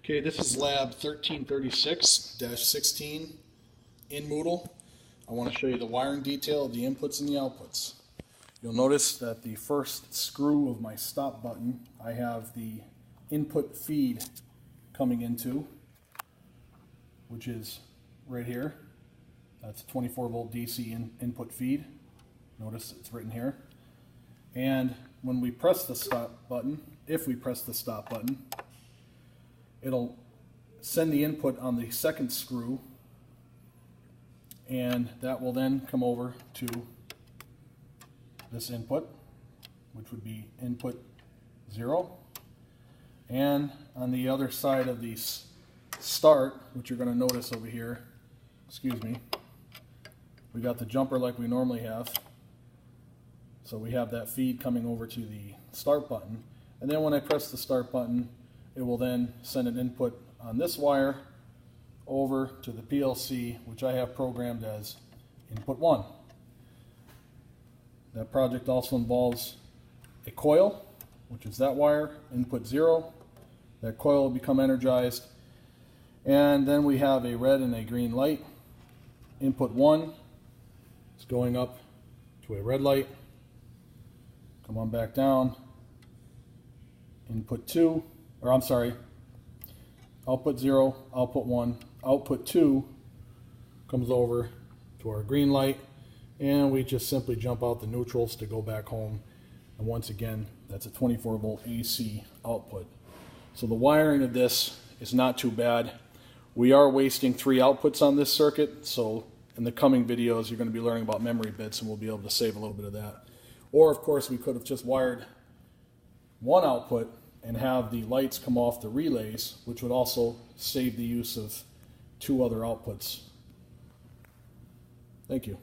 Okay, this is lab 1336-16 in Moodle. I want to show you the wiring detail of the inputs and the outputs. You'll notice that the first screw of my stop button, I have the input feed coming into, which is right here. That's 24 volt DC input feed. Notice it's written here. And when we press the stop button, if we press the stop button, it'll send the input on the second screw, and that will then come over to this input, which would be input 0. And on the other side of the start, which you're going to notice over here, excuse me, we got the jumper like we normally have. So we have that feed coming over to the start button. And then when I press the start button, it will then send an input on this wire over to the PLC, which I have programmed as input 1. That project also involves a coil, which is that wire, input 0. That coil will become energized. And then we have a red and a green light. Input 1 is going up to a red light. Come on back down. Input 2, or I'm sorry, output 0, output 1, output 2 comes over to our green light, and we just simply jump out the neutrals to go back home. And once again, that's a 24 volt AC output. So the wiring of this is not too bad. We are wasting 3 outputs on this circuit, so in the coming videos you're going to be learning about memory bits, and we'll be able to save a little bit of that. Or of course we could have just wired 1 output and have the lights come off the relays, which would also save the use of 2 other outputs. Thank you.